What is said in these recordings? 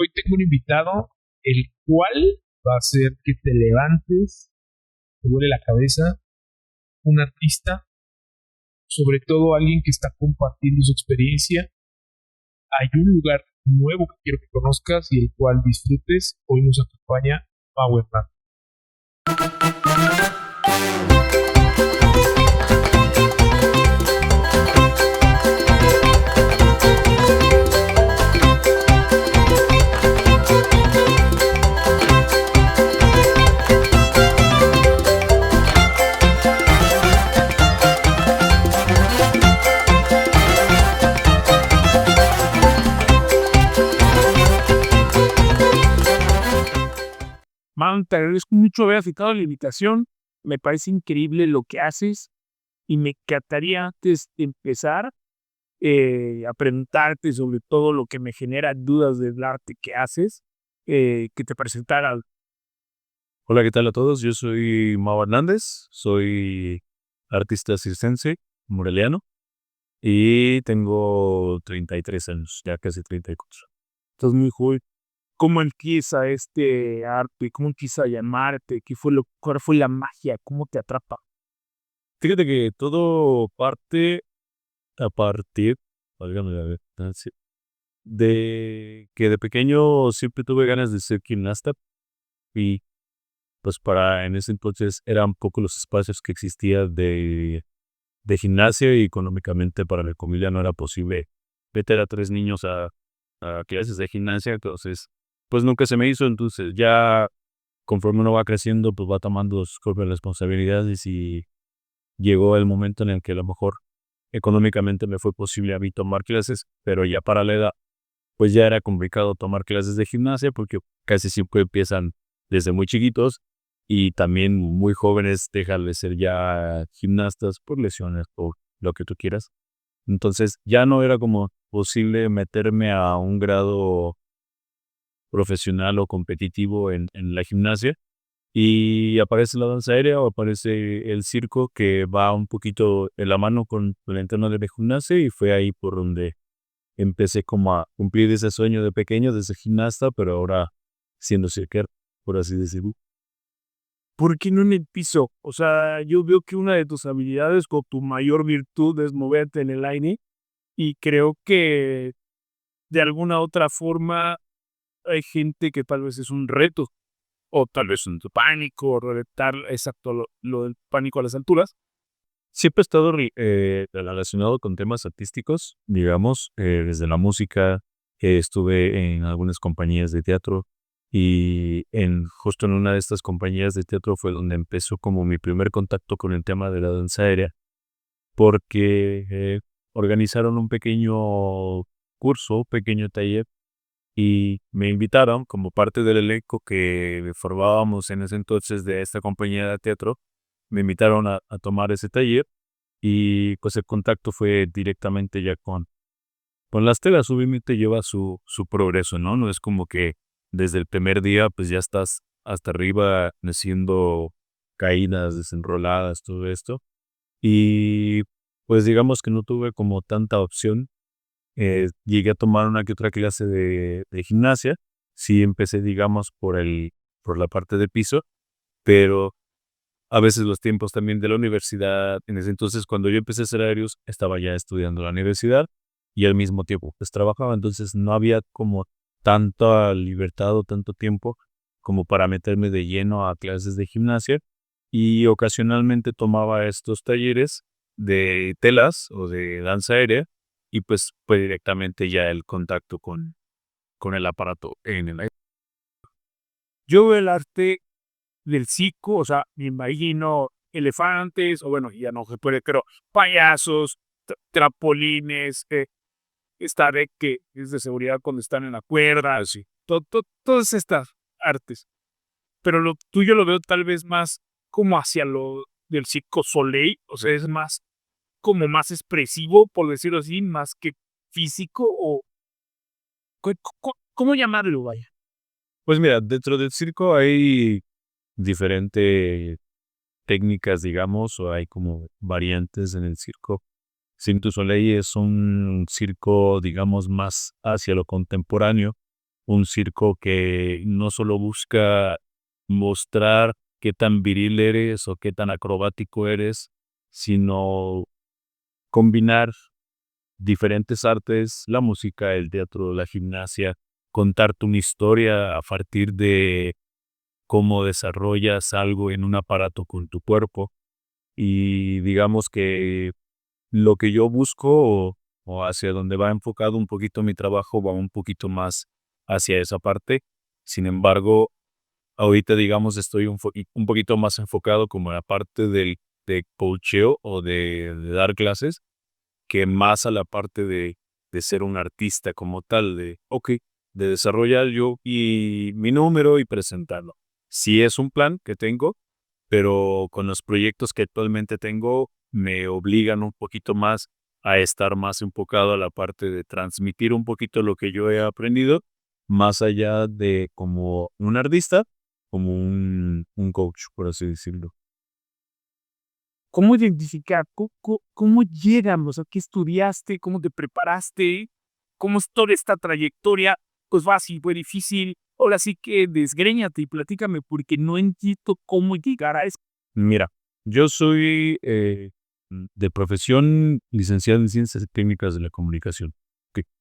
Hoy tengo un invitado, el cual va a hacer que te levantes, te duele la cabeza, un artista, sobre todo alguien que está compartiendo su experiencia. Hay un lugar nuevo que quiero que conozcas y el cual disfrutes. Hoy nos acompaña Power Man. Man, te agradezco mucho haber aceptado la invitación. Me parece increíble lo que haces y me encantaría antes de empezar a preguntarte sobre todo lo que me genera dudas del arte que haces, que te presentaras. Hola, ¿qué tal a todos? Yo soy Mau Hernández, soy artista circense, moreliano, y tengo 33 años, ya casi 34. Estás muy joven. ¿Cómo empieza este arte? ¿Cómo empieza a llamarte? ¿Cuál fue la magia? ¿Cómo te atrapa? Fíjate que todo parte a partir, válgame la redundancia, de que de pequeño siempre tuve ganas de ser gimnasta y pues en ese entonces eran pocos los espacios que existía de gimnasia y económicamente para mi familia no era posible meter a 3 niños a clases de gimnasia, entonces pues nunca se me hizo. Entonces ya conforme uno va creciendo pues va tomando sus propias responsabilidades y llegó el momento en el que a lo mejor económicamente me fue posible a mí tomar clases, pero ya para la edad pues ya era complicado tomar clases de gimnasia porque casi siempre empiezan desde muy chiquitos y también muy jóvenes dejan de ser ya gimnastas por lesiones o lo que tú quieras. Entonces ya no era como posible meterme a un grado profesional o competitivo en la gimnasia. Y aparece la danza aérea o aparece el circo que va un poquito en la mano con el entreno de la gimnasia y fue ahí por donde empecé como a cumplir ese sueño de pequeño, de ser gimnasta, pero ahora siendo cirquero, por así decirlo. ¿Por qué no en el piso? O sea, yo veo que una de tus habilidades o tu mayor virtud es moverte en el aire y creo que de alguna otra forma hay gente que tal vez es un reto o tal vez un pánico, o exacto, lo del pánico a las alturas. Siempre he estado relacionado con temas artísticos, digamos, desde la música, estuve en algunas compañías de teatro y justo en una de estas compañías de teatro fue donde empezó como mi primer contacto con el tema de la danza aérea, porque organizaron un pequeño curso, pequeño taller, y me invitaron como parte del elenco que formábamos en ese entonces de esta compañía de teatro, me invitaron a tomar ese taller y pues el contacto fue directamente ya con las telas. Obviamente lleva su progreso, ¿no? No es como que desde el primer día pues ya estás hasta arriba haciendo caídas, desenroladas, todo esto. Y pues digamos que no tuve como tanta opción. Llegué a tomar una que otra clase de gimnasia. Sí empecé, digamos, por la parte de piso, pero a veces los tiempos también de la universidad. En ese entonces, cuando yo empecé a hacer aéreos, estaba ya estudiando en la universidad y al mismo tiempo pues trabajaba, entonces no había como tanta libertad o tanto tiempo como para meterme de lleno a clases de gimnasia y ocasionalmente tomaba estos talleres de telas o de danza aérea y pues fue directamente ya el contacto con el aparato en el aire. Yo veo el arte del circo, o sea, me imagino elefantes, o bueno, ya no se puede, pero payasos, trampolines, esta red que es de seguridad cuando están en la cuerda, así. Todas estas artes. Pero lo tuyo lo veo tal vez más como hacia lo del circo Soleil, o sea, es más como más expresivo, por decirlo así, más que físico, o ¿cómo llamarlo, vaya? Pues mira, dentro del circo hay diferentes técnicas, digamos, o hay como variantes en el circo. Cirque du Soleil es un circo, digamos, más hacia lo contemporáneo, un circo que no solo busca mostrar qué tan viril eres o qué tan acrobático eres, sino combinar diferentes artes, la música, el teatro, la gimnasia, contarte una historia a partir de cómo desarrollas algo en un aparato con tu cuerpo. Y digamos que lo que yo busco o hacia donde va enfocado un poquito mi trabajo va un poquito más hacia esa parte. Sin embargo, ahorita digamos estoy un poquito más enfocado como en la parte de coacheo o de dar clases que más a la parte de ser un artista como tal, de desarrollar yo y mi número y presentarlo. Sí es un plan que tengo, pero con los proyectos que actualmente tengo me obligan un poquito más a estar más enfocado a la parte de transmitir un poquito lo que yo he aprendido, más allá de como un artista, como un coach, por así decirlo. ¿Cómo identificar? ¿Cómo llegamos? ¿A qué estudiaste? ¿Cómo te preparaste? ¿Cómo es toda esta trayectoria? Pues fácil, fue difícil. Ahora sí que desgréñate y platícame porque no entiendo cómo llegar a eso. Mira, yo soy de profesión licenciado en Ciencias Técnicas de la Comunicación.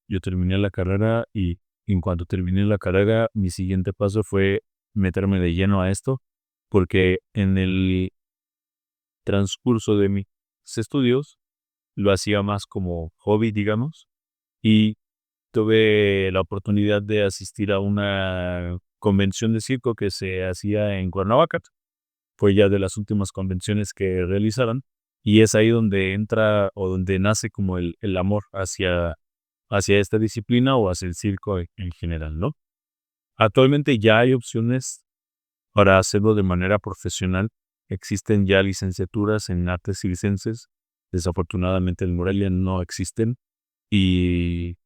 Yo terminé la carrera y en cuanto terminé la carrera, mi siguiente paso fue meterme de lleno a esto, porque en el transcurso de mis estudios lo hacía más como hobby, digamos, y tuve la oportunidad de asistir a una convención de circo que se hacía en Cuernavaca. Fue ya de las últimas convenciones que realizaron, y es ahí donde entra o donde nace como el amor hacia esta disciplina o hacia el circo en general, ¿no? Actualmente ya hay opciones para hacerlo de manera profesional. Existen ya licenciaturas en artes circenses. Desafortunadamente en Morelia no existen y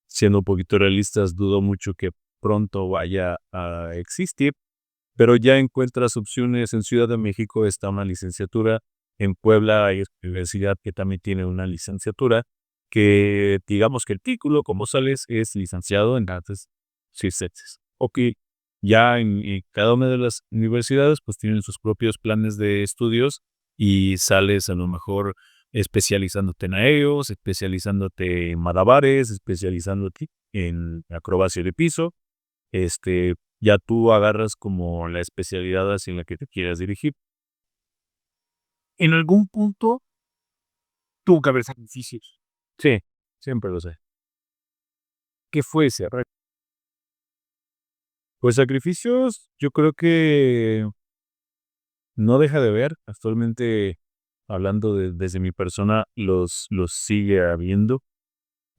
siendo un poquito realistas, dudo mucho que pronto vaya a existir, pero ya encuentras opciones. En Ciudad de México está una licenciatura, en Puebla hay una universidad que también tiene una licenciatura, que digamos que el título como sales es licenciado en artes circenses. Ok, ya en cada una de las universidades pues tienen sus propios planes de estudios y sales a lo mejor especializándote en aéreos, especializándote en malabares, especializándote en acrobacia de piso. Ya tú agarras como la especialidad hacia la que te quieras dirigir. En algún punto tuvo que haber sacrificios. Sí, siempre lo sé. ¿Qué fue ese? Pues sacrificios, yo creo que no deja de ver. Actualmente, hablando desde mi persona, los sigue habiendo.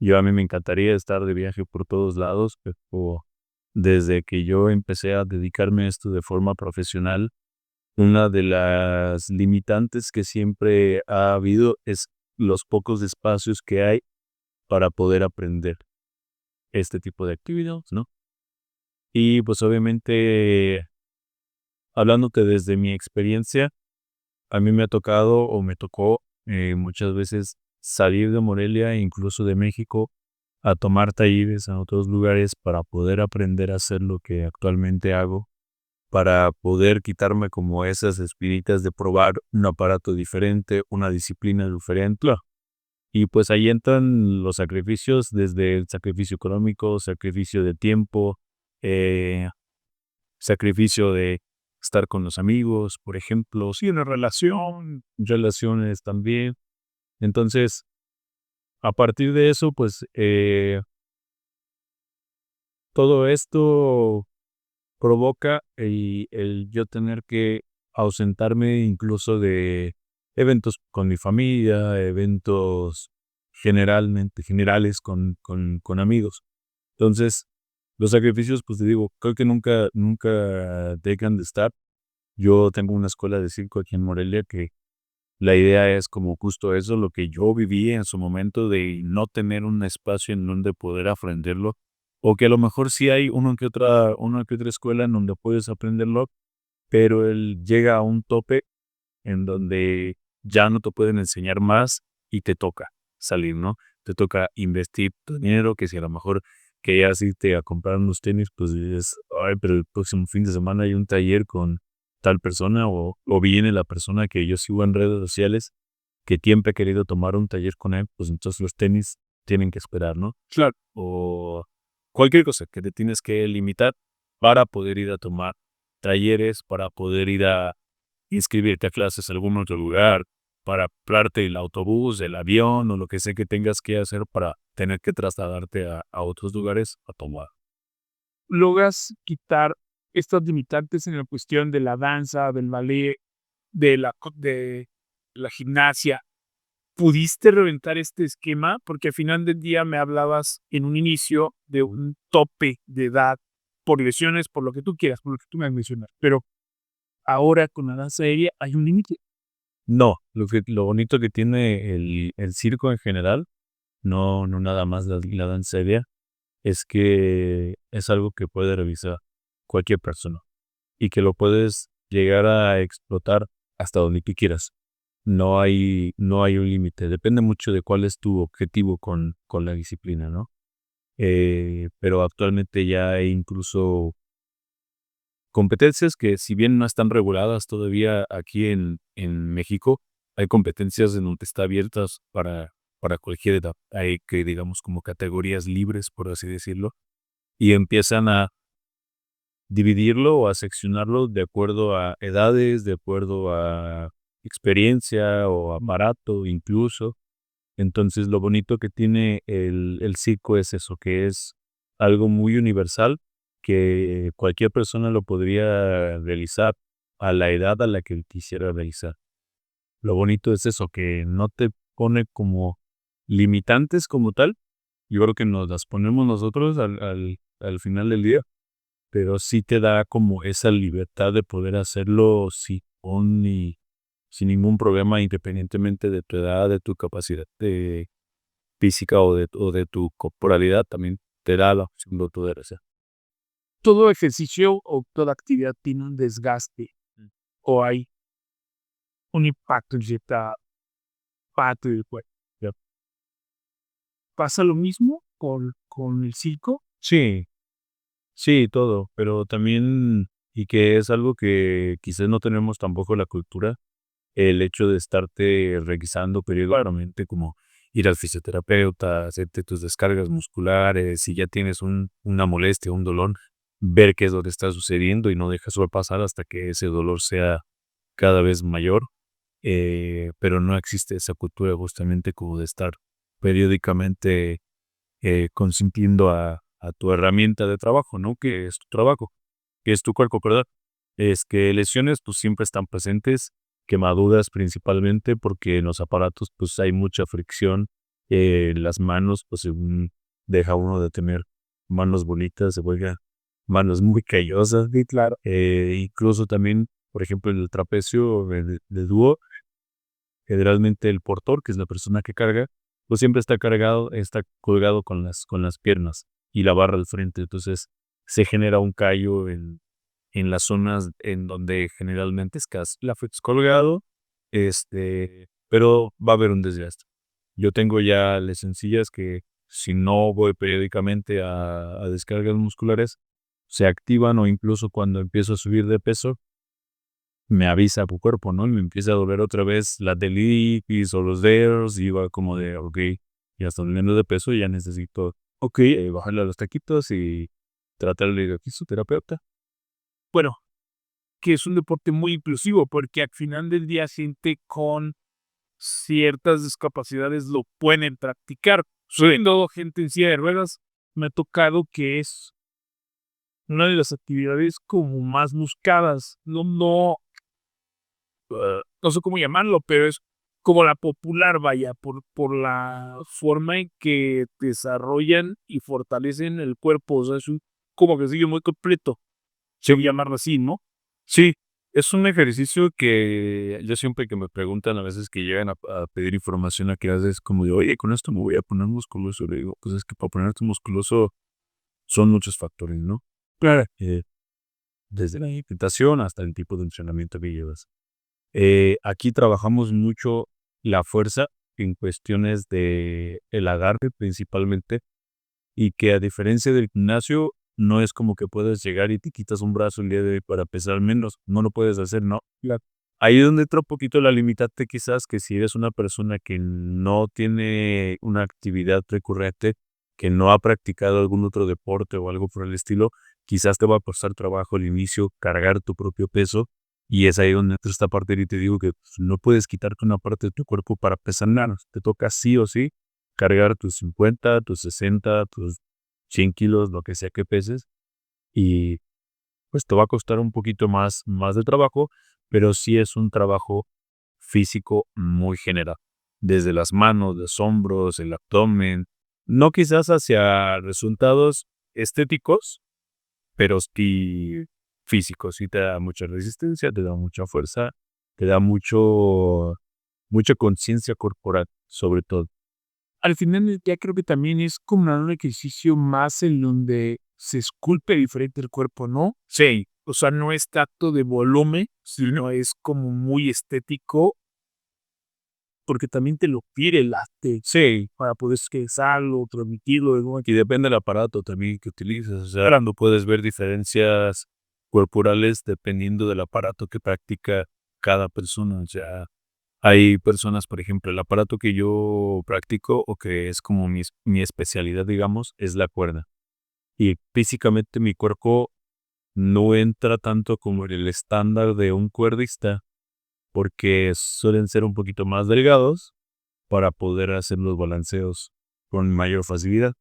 A mí me encantaría estar de viaje por todos lados, pero desde que yo empecé a dedicarme a esto de forma profesional, una de las limitantes que siempre ha habido es los pocos espacios que hay para poder aprender este tipo de actividades, ¿no? Y pues obviamente, hablándote desde mi experiencia, a mí me ha tocado o me tocó muchas veces salir de Morelia e incluso de México a tomar talleres a otros lugares para poder aprender a hacer lo que actualmente hago, para poder quitarme como esas espinitas de probar un aparato diferente, una disciplina diferente. Y pues ahí entran los sacrificios, desde el sacrificio económico, sacrificio de tiempo, eh, sacrificio de estar con los amigos, por ejemplo, sí, una relación, relaciones también. Entonces, a partir de eso, pues todo esto provoca el yo tener que ausentarme incluso de eventos con mi familia, eventos generales con amigos. Entonces, los sacrificios, pues te digo, creo que nunca dejan de estar. Yo tengo una escuela de circo aquí en Morelia que la idea es como justo eso, lo que yo viví en su momento de no tener un espacio en donde poder aprenderlo, o que a lo mejor sí hay una que otra escuela en donde puedes aprenderlo, pero él llega a un tope en donde ya no te pueden enseñar más y te toca salir, ¿no? Te toca investir tu dinero, que si a lo mejor que ya si te a comprar unos tenis, pues dices, ay, pero el próximo fin de semana hay un taller con tal persona o viene la persona que yo sigo en redes sociales que siempre he querido tomar un taller con él, pues entonces los tenis tienen que esperar, ¿no? Claro. O cualquier cosa que te tienes que limitar para poder ir a tomar talleres, para poder ir a inscribirte a clases en algún otro lugar, para comprarte el autobús, el avión o lo que sea que tengas que hacer para tener que trasladarte a otros lugares a tomar. Logras quitar estas limitantes en la cuestión de la danza, del ballet, de la gimnasia. ¿Pudiste reventar este esquema? Porque al final del día me hablabas en un inicio de un tope de edad por lesiones, por lo que tú quieras, por lo que tú me mencionas. Pero ahora con la danza aérea hay un límite. No, lo bonito que tiene el circo en general, no nada más la danza aérea, es que es algo que puede revisar cualquier persona y que lo puedes llegar a explotar hasta donde tú quieras. No hay un límite, depende mucho de cuál es tu objetivo con la disciplina, ¿no? Pero actualmente ya hay incluso competencias que si bien no están reguladas todavía aquí en México, hay competencias en donde está abiertas para cualquier edad. Hay que, digamos, como categorías libres, por así decirlo, y empiezan a dividirlo o a seccionarlo de acuerdo a edades, de acuerdo a experiencia o aparato incluso. Entonces, lo bonito que tiene el circo es eso, que es algo muy universal, que cualquier persona lo podría realizar a la edad a la que quisiera realizar. Lo bonito es eso, que no te pone como limitantes como tal. Yo creo que nos las ponemos nosotros al final del día, pero sí te da como esa libertad de poder hacerlo sin ningún problema, independientemente de tu edad, de tu capacidad física o de tu corporalidad, también te da la opción de poder hacer. Todo ejercicio o toda actividad tiene un desgaste o hay un impacto en cierta parte del cuerpo. Ya. ¿Pasa lo mismo con el circo? Sí, sí, todo, pero también, y que es algo que quizás no tenemos tampoco la cultura, el hecho de estarte revisando periódicamente, como ir al fisioterapeuta, hacerte tus descargas musculares, si ya tienes una molestia, un dolor, ver qué es lo que está sucediendo y no dejas pasar hasta que ese dolor sea cada vez mayor, pero no existe esa cultura justamente como de estar periódicamente consintiendo a tu herramienta de trabajo, ¿no? Que es tu trabajo, que es tu cuerpo, ¿verdad? Es que lesiones pues siempre están presentes, quemaduras principalmente porque en los aparatos pues hay mucha fricción, las manos pues según deja uno de tener manos bonitas, se vuelven manos muy callosas, Sí, claro. incluso también, por ejemplo, en el trapecio de dúo, generalmente el portor, que es la persona que carga, pues siempre está cargado, está colgado con las piernas y la barra al frente. Entonces se genera un callo en las zonas en donde generalmente estás colgado, pero va a haber un desgaste. Yo tengo ya lesioncillas que si no voy periódicamente a descargas musculares, se activan o incluso cuando empiezo a subir de peso, me avisa tu cuerpo, ¿no? Y me empieza a doler otra vez la telitis o los dedos y va como de, ok, ya estoy subiendo de peso y ya necesito, ok, bajarle a los taquitos y tratar de ir a fisioterapeuta. Bueno, que es un deporte muy inclusivo porque al final del día gente con ciertas discapacidades lo pueden practicar. Siendo gente en silla de ruedas, me ha tocado que es una de las actividades como más buscadas. No sé cómo llamarlo, pero es como la popular, vaya, por la forma en que desarrollan y fortalecen el cuerpo. O sea, es un como que sigue muy completo, se llamarlo así, ¿no? Sí, es un ejercicio que yo siempre que me preguntan a veces que llegan a pedir información a clases como de, oye, con esto me voy a poner musculoso. Le digo, pues es que para ponerte musculoso son muchos factores, ¿no? Claro. Desde la alimentación hasta el tipo de entrenamiento que llevas. Aquí trabajamos mucho la fuerza en cuestiones de el agarre principalmente, y que a diferencia del gimnasio, no es como que puedes llegar y te quitas un brazo el día de hoy para pesar menos. No lo puedes hacer, ¿no? Ahí es donde entra un poquito la limitante quizás que si eres una persona que no tiene una actividad recurrente, que no ha practicado algún otro deporte o algo por el estilo, quizás te va a costar trabajo al inicio cargar tu propio peso y es ahí donde entra esta parte y te digo que pues, no puedes quitarte una parte de tu cuerpo para pesar nada. Te toca sí o sí cargar tus 50, tus 60, tus 100 kilos, lo que sea que peses y pues te va a costar un poquito más de trabajo, pero sí es un trabajo físico muy general, desde las manos, los hombros, el abdomen, no quizás hacia resultados estéticos, pero sí físicos, sí te da mucha resistencia, te da mucha fuerza, te da mucha conciencia corporal, sobre todo. Al final del día creo que también es como un ejercicio más en donde se esculpe diferente el cuerpo, ¿no? Sí, o sea, no es tanto de volumen, sino es como muy estético, porque también te lo pide el arte. Sí, para poder expresarlo, transmitirlo, ¿no? Y depende del aparato también que utilices. O sea, no puedes ver diferencias corporales dependiendo del aparato que practica cada persona. O sea, hay personas, por ejemplo, el aparato que yo practico o que es como mi especialidad, digamos, es la cuerda. Y físicamente mi cuerpo no entra tanto como en el estándar de un cuerdista porque suelen ser un poquito más delgados para poder hacer los balanceos con mayor facilidad.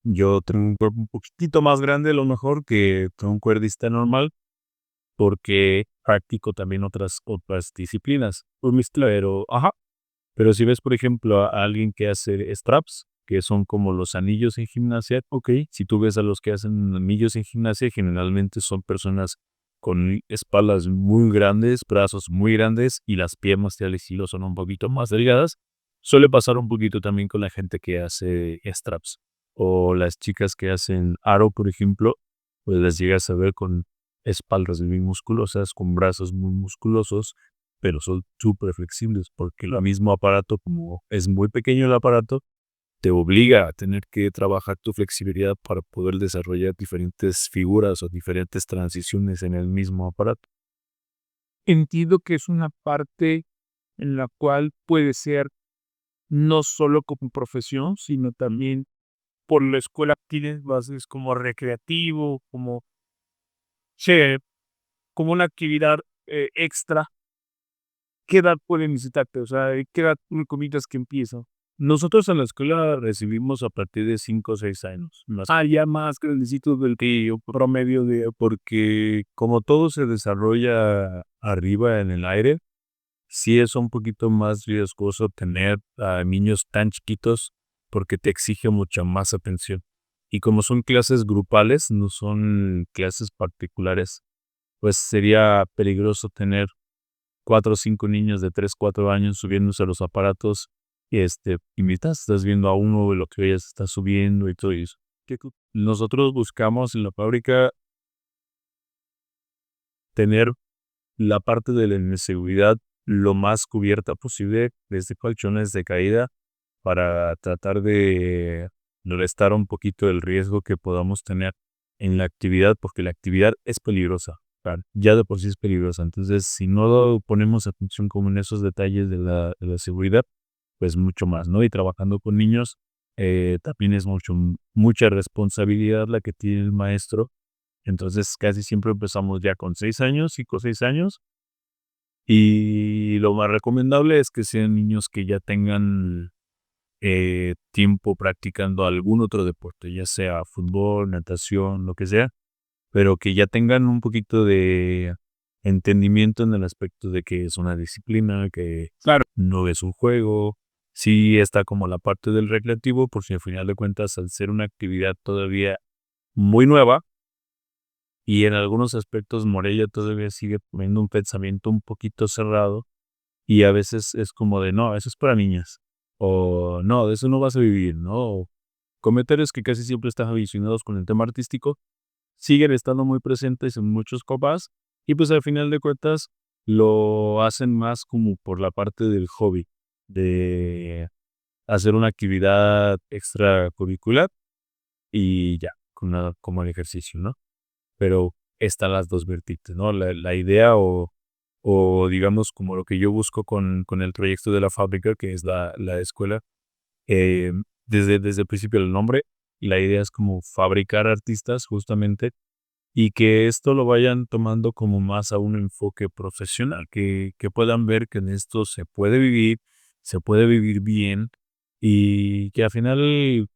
Yo tengo un cuerpo un poquitito más grande a lo mejor que un cuerdista normal porque practico también otras disciplinas. Pero si ves, por ejemplo, a alguien que hace straps, que son como los anillos en gimnasia, si tú ves a los que hacen anillos en gimnasia, generalmente son personas con espaldas muy grandes, brazos muy grandes y las piernas y al estilo son un poquito más delgadas. Suele pasar un poquito también con la gente que hace straps. O las chicas que hacen aro, por ejemplo, pues las llegas a ver con espaldas muy musculosas, con brazos muy musculosos, pero son súper flexibles porque el mismo aparato, como es muy pequeño el aparato, te obliga a tener que trabajar tu flexibilidad para poder desarrollar diferentes figuras o diferentes transiciones en el mismo aparato. Entiendo que es una parte en la cual puede ser no solo como profesión, sino también por la escuela tienes bases como recreativo, como, sí, como una actividad extra. ¿Qué edad puede necesitarte? O sea, ¿qué edad tú recomiendas que empieza? Nosotros en la escuela recibimos a partir de 5 o 6 años. Ya más grandecitos del promedio de... Porque como todo se desarrolla arriba en el aire, sí es un poquito más riesgoso tener a niños tan chiquitos porque te exige mucha más atención. Y como son clases grupales, no son clases particulares, pues sería peligroso tener 4 o 5 niños de 3, 4 años subiéndose a los aparatos y mientras estás viendo a uno de lo que ella se está subiendo y todo eso. Nosotros buscamos en la fábrica tener la parte de la seguridad lo más cubierta posible, desde colchones de caída, para tratar de restar un poquito el riesgo que podamos tener en la actividad, porque la actividad es peligrosa, claro, ya de por sí es peligrosa. Entonces, si no ponemos atención como en esos detalles de la seguridad, pues mucho más, ¿no? Y trabajando con niños, también es mucha responsabilidad la que tiene el maestro. Entonces, casi siempre empezamos ya con 6 años, 5 o 6 años, y lo más recomendable es que sean niños que ya tengan tiempo practicando algún otro deporte, ya sea fútbol, natación, lo que sea, pero que ya tengan un poquito de entendimiento en el aspecto de que es una disciplina, que Claro. no es un juego. Sí está como la parte del recreativo, por si al final de cuentas, al ser una actividad todavía muy nueva, y en algunos aspectos Morella todavía sigue poniendo un pensamiento un poquito cerrado y a veces es como de, no, eso es para niñas. O no, de eso no vas a vivir, ¿no? O comentarios que casi siempre están relacionados con el tema artístico siguen estando muy presentes en muchos papás y pues al final de cuentas lo hacen más como por la parte del hobby, de hacer una actividad extracurricular y ya, como el ejercicio, ¿no? Pero están las dos vertientes, ¿no? La idea o digamos como lo que yo busco con el proyecto de la fábrica, que es la escuela, eh, desde el principio del nombre, la idea es como fabricar artistas justamente y que esto lo vayan tomando como más a un enfoque profesional, que puedan ver que en esto se puede vivir bien y que al final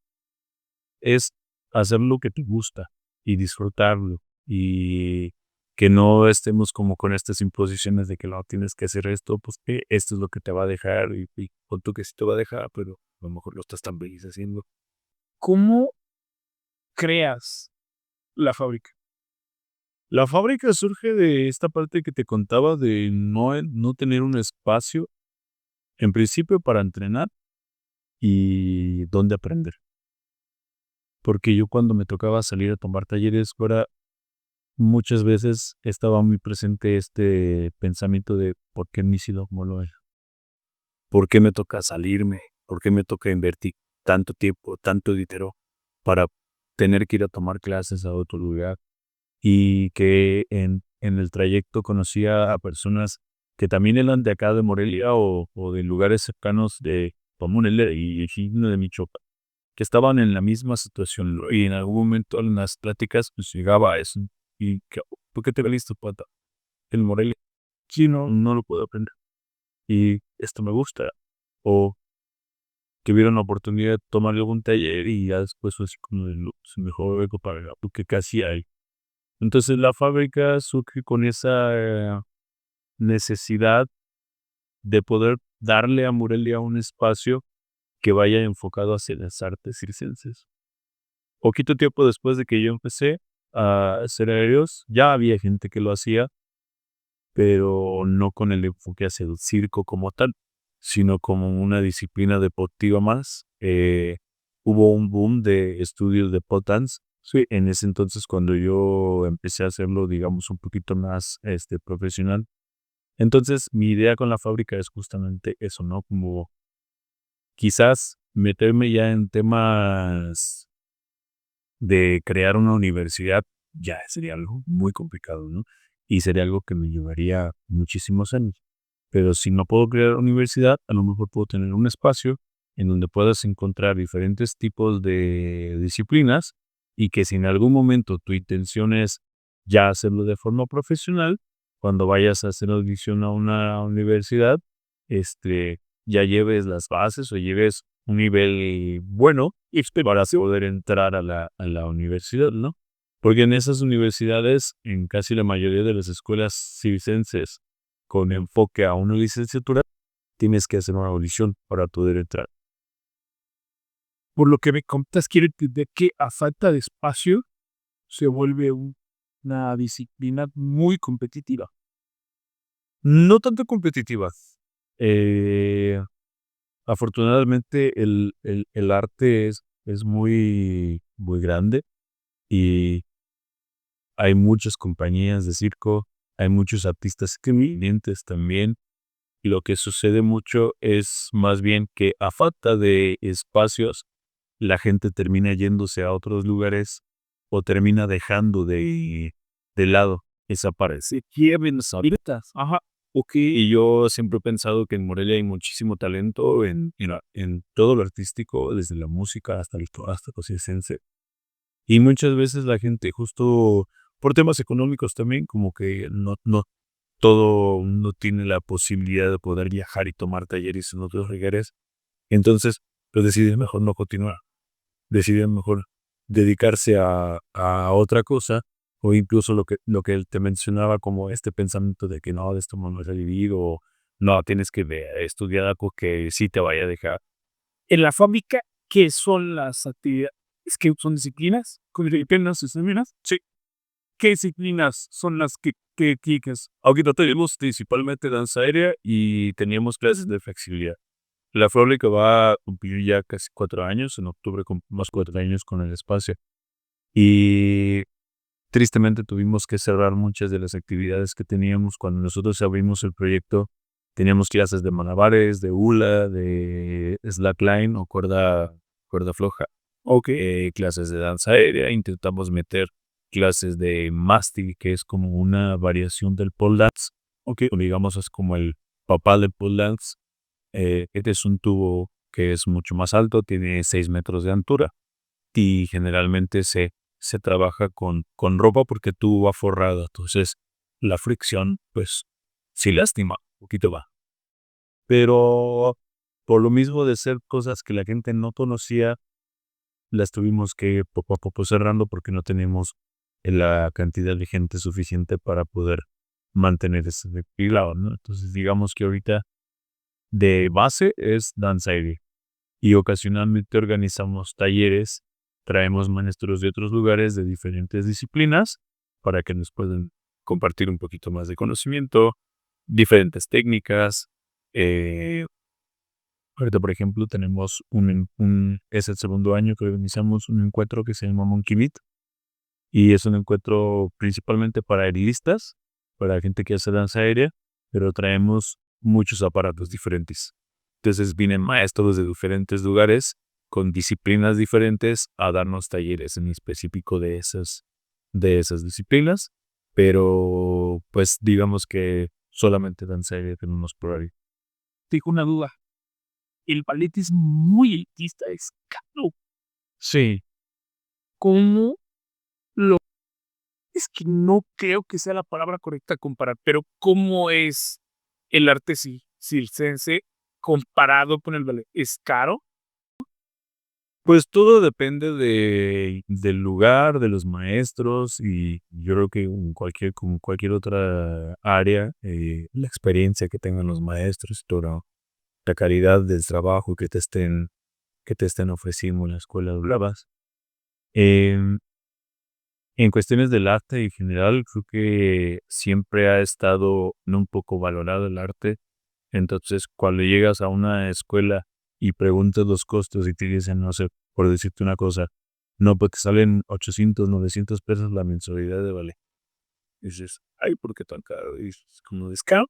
es hacer lo que te gusta y disfrutarlo y que no estemos como con estas imposiciones de que no tienes que hacer esto, pues que esto es lo que te va a dejar y pon tú que sí te va a dejar, pero a lo mejor lo estás tan feliz haciendo. ¿Cómo creas la fábrica? La fábrica surge de esta parte que te contaba de no tener un espacio, en principio para entrenar y dónde aprender. Porque yo cuando me tocaba salir a tomar talleres fuera, muchas veces estaba muy presente este pensamiento de ¿por qué ni sido como lo es? ¿Por qué me toca salirme? ¿Por qué me toca invertir tanto tiempo, tanto dinero para tener que ir a tomar clases a otro lugar? Y que en el trayecto conocía a personas que también eran de acá de Morelia o de lugares cercanos de Morelia y Chino de Michoacán, que estaban en la misma situación, ¿no? Y en algún momento en las pláticas pues llegaba a eso. Y que, ¿por qué te listo, pata? En Morelia, sí, no lo puedo aprender. Y esto me gusta. O que vieron la oportunidad de tomar algún taller y ya después fue así como de, mejor vengo para acá, porque casi hay. Entonces la fábrica surge con esa necesidad de poder darle a Morelia un espacio que vaya enfocado hacia las artes circenses. Poquito tiempo después de que yo empecé a hacer aéreos, ya había gente que lo hacía, pero no con el enfoque hacia el circo como tal, sino como una disciplina deportiva más. Hubo un boom de estudios de pole dance. Sí, en ese entonces cuando yo empecé a hacerlo, digamos, un poquito más profesional. Entonces, mi idea con la fábrica es justamente eso, ¿no? Como quizás meterme ya en temas de crear una universidad, ya sería algo muy complicado, ¿no? Y sería algo que me llevaría muchísimos años. Pero si no puedo crear universidad, a lo mejor puedo tener un espacio en donde puedas encontrar diferentes tipos de disciplinas y que si en algún momento tu intención es ya hacerlo de forma profesional, cuando vayas a hacer audición a una universidad, ya lleves las bases o lleves un nivel bueno para poder entrar a la universidad, ¿no? Porque en esas universidades, en casi la mayoría de las escuelas circenses con enfoque a una licenciatura, tienes que hacer una audición para poder entrar. Por lo que me contas, quiero entender que a falta de espacio se vuelve una disciplina muy competitiva. No tanto competitiva. Eh, Afortunadamente el arte es muy, muy grande y hay muchas compañías de circo, hay muchos artistas independientes también. Y lo que sucede mucho es más bien que a falta de espacios, la gente termina yéndose a otros lugares o termina dejando de lado esa pared. Se quieren solitas. Ajá. Ok, y yo siempre he pensado que en Morelia hay muchísimo talento en todo lo artístico, desde la música hasta lo circense. Y muchas veces la gente, justo por temas económicos también, como que no todo no tiene la posibilidad de poder viajar y tomar talleres en otros lugares. Entonces, pues deciden mejor no continuar. Deciden mejor dedicarse a otra cosa, o incluso lo que él te mencionaba como este pensamiento de que no, de esto no vas a vivir, o no, tienes que estudiar algo que sí te vaya a dejar. En la fábrica, ¿qué son las actividades? ¿Es que son disciplinas? ¿Con disciplinas? Sí, ¿Qué disciplinas son las que aplicas? ahorita tenemos principalmente danza aérea y teníamos clases de flexibilidad. La fábrica va a cumplir ya casi 4 años, en octubre cumplimos 4 años con el espacio. Y tristemente tuvimos que cerrar muchas de las actividades que teníamos. Cuando nosotros abrimos el proyecto, teníamos clases de malabares, de hula, de slackline o cuerda floja. Ok. clases de danza aérea, intentamos meter clases de mástil, que es como una variación del pole dance, Ok. o digamos es como el papá del pole dance. Este es un tubo que es mucho más alto, tiene 6 metros de altura y generalmente se trabaja con ropa porque el tubo va forrado, entonces la fricción pues sí lastima, un poquito va. Pero por lo mismo de ser cosas que la gente no conocía, las tuvimos que poco a poco cerrando porque no tenemos la cantidad de gente suficiente para poder mantener ese desfilado, ¿no? Entonces digamos que ahorita de base es danza aérea y ocasionalmente organizamos talleres, traemos maestros de otros lugares de diferentes disciplinas para que nos puedan compartir un poquito más de conocimiento, diferentes técnicas. eh, Ahorita, por ejemplo, tenemos es el segundo año que organizamos un encuentro que se llama Monkey Meet y es un encuentro principalmente para aeristas, para gente que hace danza aérea, pero traemos muchos aparatos diferentes. Entonces vienen maestros de diferentes lugares con disciplinas diferentes a darnos talleres en específico de esas disciplinas, pero pues digamos que solamente danza aérea tenemos por ahí. Tengo una duda. El ballet es muy elitista, es caro. Sí, ¿Cómo lo...? Es que no creo que sea la palabra correcta comparar, pero ¿cómo es el arte circense comparado con el ballet? ¿Es caro? pues todo depende del lugar, de los maestros y yo creo que como cualquier otra área, la experiencia que tengan los maestros, toda la calidad del trabajo que te estén ofreciendo en la escuela de bravas. En cuestiones del arte en general, creo que siempre ha estado no un poco valorado el arte. Entonces, cuando llegas a una escuela y preguntas los costos y te dicen, no sé, por decirte una cosa, no, porque salen 800, 900 pesos la mensualidad de ballet. Y dices, ay, ¿por qué tan caro? Y es como, ¿es caro?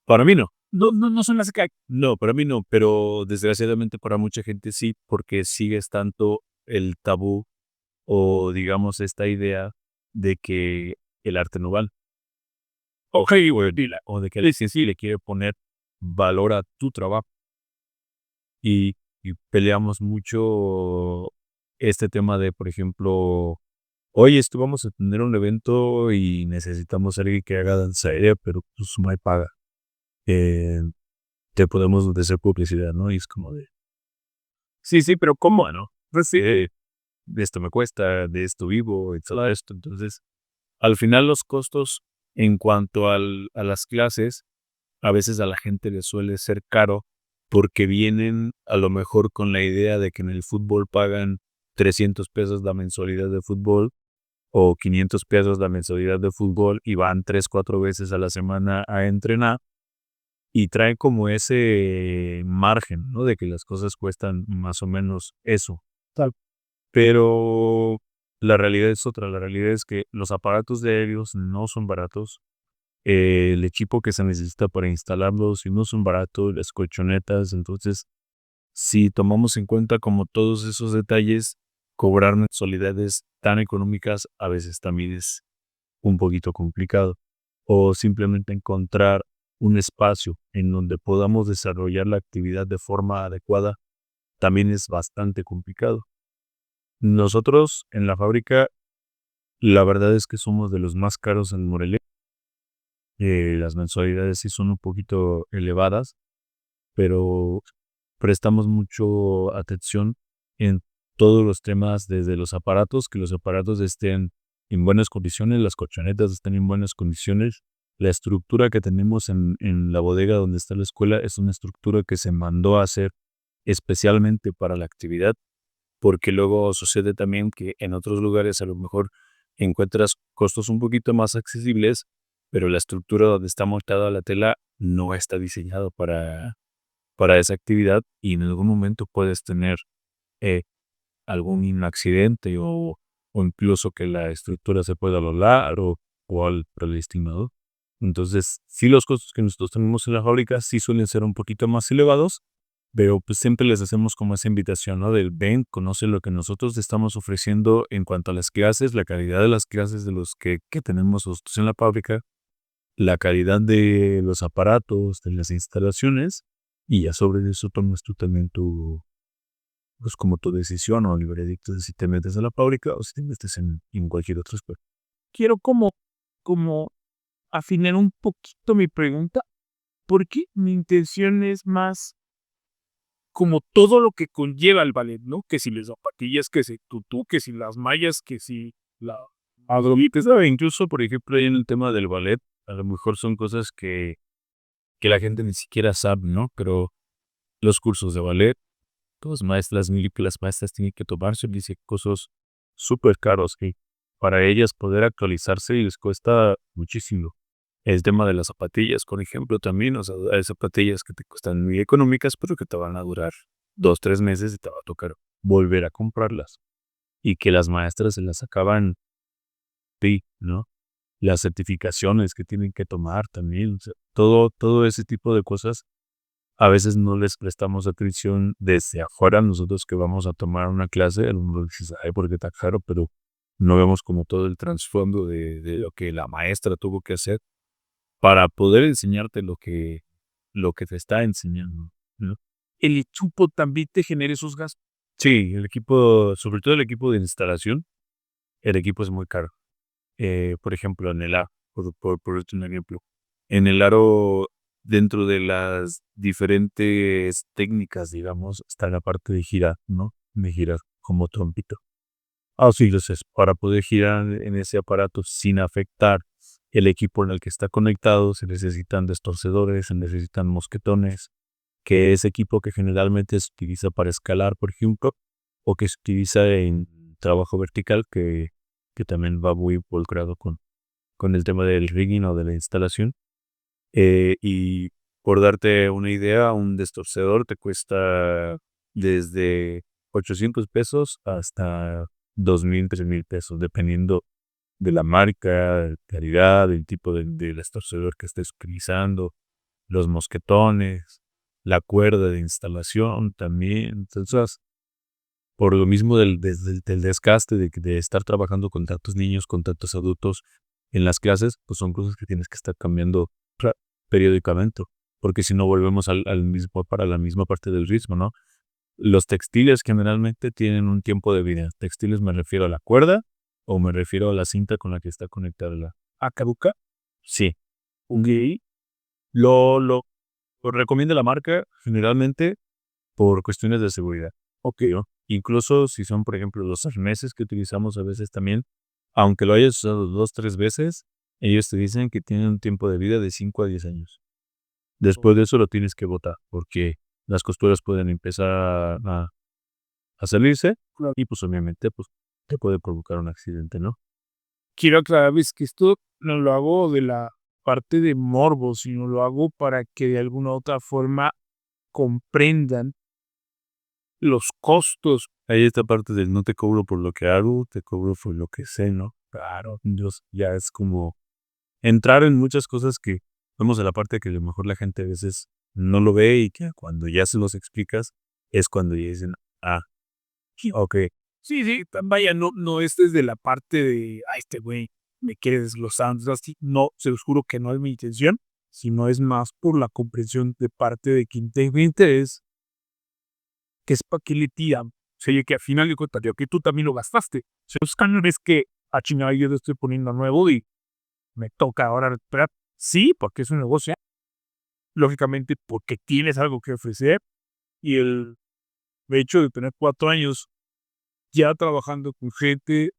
Para mí no. No son las que... No, para mí no, pero desgraciadamente para mucha gente sí, porque sigues tanto el tabú o digamos esta idea de que el arte no vale. Ok, O de que el sí le quiere poner valor a tu trabajo. Y peleamos mucho este tema de, por ejemplo, oye, vamos a tener un evento y necesitamos a alguien que haga danza aérea, pero pues no hay paga. Eh, Te podemos hacer publicidad, ¿no? Y es como de, sí, pero ¿cómo? bueno, Pues sí, de esto me cuesta, de esto vivo y todo esto. Entonces, al final los costos en cuanto a las clases, a veces a la gente le suele ser caro porque vienen a lo mejor con la idea de que en el fútbol pagan 300 pesos la mensualidad de fútbol o 500 pesos la mensualidad de fútbol y van 3, 4 veces a la semana a entrenar y trae como ese margen, ¿no? De que las cosas cuestan más o menos eso. tal. Pero la realidad es otra, la realidad es que los aparatos de aéreos no son baratos. El equipo que se necesita para instalarlos y no son baratos, las colchonetas, entonces si tomamos en cuenta como todos esos detalles, cobrar mensualidades tan económicas a veces también es un poquito complicado. O simplemente encontrar un espacio en donde podamos desarrollar la actividad de forma adecuada también es bastante complicado. Nosotros en la fábrica, la verdad es que somos de los más caros en Morelia. Las mensualidades sí son un poquito elevadas, pero prestamos mucho atención en todos los temas, desde los aparatos, que los aparatos estén en buenas condiciones, las colchonetas estén en buenas condiciones. La estructura que tenemos en la bodega donde está la escuela es una estructura que se mandó a hacer especialmente para la actividad, porque luego sucede también que en otros lugares a lo mejor encuentras costos un poquito más accesibles, pero la estructura donde está montada la tela no está diseñado para esa actividad y en algún momento puedes tener eh, algún accidente o incluso que la estructura se pueda volar o al predestinado. Entonces, sí, los costos que nosotros tenemos en la fábrica sí suelen ser un poquito más elevados, Pero pues siempre les hacemos como esa invitación, ¿no? Del ven, conoce lo que nosotros te estamos ofreciendo en cuanto a las clases, la calidad de las clases de los que tenemos nosotros en la fábrica, la calidad de los aparatos, de las instalaciones, y ya sobre eso tomas tú también pues como tu decisión o el veredicto de si te metes a la fábrica o si te metes en cualquier otra escuela. Quiero como afinar un poquito mi pregunta, porque mi intención es más como todo lo que conlleva el ballet, ¿no? Que si las zapatillas, que si tutú, que si las mallas, que si la Te sabe, incluso, por ejemplo, ahí en el tema del ballet, a lo mejor son cosas que la gente ni siquiera sabe, ¿no? Pero los cursos de ballet, todas maestras, mil que las maestras tienen que tomarse, dice cosas súper caros que para ellas poder actualizarse les cuesta muchísimo. El tema de las zapatillas, por ejemplo, también, o sea, hay zapatillas que te cuestan muy económicas, pero que te van a durar 2, 3 meses y te va a tocar volver a comprarlas. Y que las maestras se las acaban, sí, ¿no? Las certificaciones que tienen que tomar también, o sea, todo ese tipo de cosas, a veces no les prestamos atención desde afuera, nosotros que vamos a tomar una clase, a lo mejor dices, ay, ¿por qué está caro? Pero no vemos como todo el trasfondo de lo que la maestra tuvo que hacer para poder enseñarte lo que te está enseñando, ¿no? el equipo también te genera esos gastos. Sí, el equipo, sobre todo el equipo de instalación, el equipo es muy caro. Por ejemplo, en el aro, por darte un ejemplo, en el aro, dentro de las diferentes técnicas, digamos, está la parte de girar, ¿no? De girar como trompito. Sí, entonces, para poder girar en ese aparato sin afectar el equipo en el que está conectado, se necesitan destorcedores, se necesitan mosquetones, que es equipo que generalmente se utiliza para escalar, por ejemplo, o que se utiliza en trabajo vertical, que también va muy involucrado con el tema del rigging o de la instalación. Y por darte una idea, un destorcedor te cuesta desde 800 pesos hasta 2,000, 3,000 pesos, dependiendo de la marca, calidad, del tipo de destorcedor que estés utilizando, los mosquetones, la cuerda de instalación también. Entonces, por lo mismo del desgaste de estar trabajando con tantos niños, con tantos adultos en las clases, pues son cosas que tienes que estar cambiando periódicamente, porque si no volvemos al mismo, para la misma parte del ritmo, ¿no? Los textiles generalmente tienen un tiempo de vida. Textiles me refiero a la cuerda o me refiero a la cinta con la que está conectada ¿A caduca? Sí. Y lo recomienda la marca generalmente por cuestiones de seguridad. Ok. ¿No? Incluso si son, por ejemplo, los arneses que utilizamos a veces también, aunque lo hayas usado 2, 3 veces, ellos te dicen que tienen un tiempo de vida de 5 a 10 años. Después de eso lo tienes que botar porque las costuras pueden empezar a salirse Claro. y pues obviamente pues te puede provocar un accidente, ¿no? Quiero aclararles que esto no lo hago de la parte de morbo, sino lo hago para que de alguna u otra forma comprendan los costos. Hay esta parte del no te cobro por lo que hago, te cobro por lo que sé, ¿no? Claro. Dios, ya es como entrar en muchas cosas que vemos a la parte que a lo mejor la gente a veces no lo ve y que cuando ya se los explicas es cuando ya dicen, ok, Sí, sí, vaya, no es desde la parte de, este güey me quiere desglosar, así. No, se los juro que no es mi intención, sino es más por la comprensión de parte de quien tenga interés, que es para que le tiran. O sea, y que al final de cuentas, yo que tú también lo gastaste. O sea, los cánones que a chingada yo le estoy poniendo nuevo y me toca ahora recuperar. Sí, porque es un negocio. Lógicamente, porque tienes algo que ofrecer y el hecho de tener 4 años ya trabajando con gente,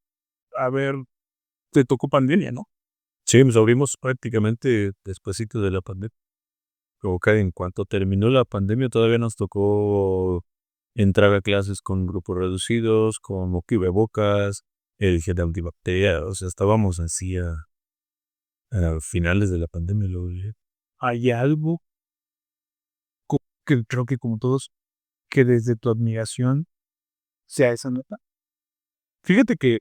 a ver, te tocó pandemia, ¿no? sí, nos abrimos prácticamente despuesito de la pandemia. Ok, en cuanto terminó la pandemia todavía nos tocó entrar a clases con grupos reducidos, con cubrebocas, el gel antibacterial, o sea, estábamos así a finales de la pandemia, luego dije. Hay algo que creo que como todos, que desde tu admiración sea esa nota. Fíjate que,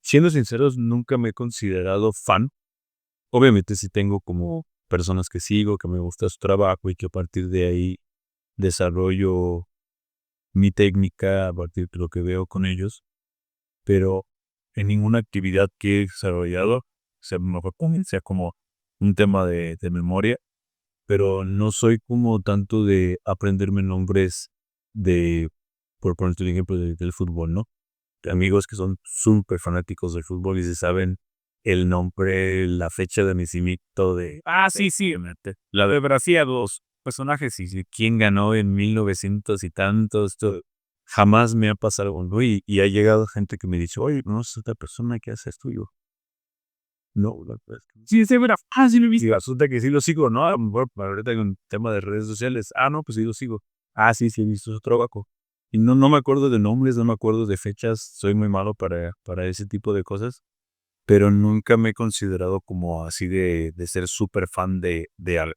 siendo sinceros, nunca me he considerado fan. Obviamente sí tengo como personas que sigo, que me gusta su trabajo y que a partir de ahí desarrollo mi técnica a partir de lo que veo con ellos, pero en ninguna actividad que he desarrollado, sea mejor sea como un tema de memoria, pero no soy como tanto de aprenderme nombres de, por ponerte un ejemplo, del fútbol, ¿no? De amigos que son súper fanáticos del fútbol y se saben el nombre, la fecha de nacimiento de... Sí. La de Brasil, dos personajes y quién ganó en 1900 y tantos, esto jamás me ha pasado, ¿no? Y ha llegado gente que me dice, oye, no es otra persona que hace esto, y yo, no, la verdad es que no. sí, ese era, sí lo he visto. Y resulta que sí lo sigo, ¿no? A lo mejor ahorita hay un tema de redes sociales, no, pues sí lo sigo. Sí, he visto su trabajo. Y no me acuerdo de nombres, no me acuerdo de fechas, soy muy malo para ese tipo de cosas, pero nunca me he considerado como así de ser súper fan de algo.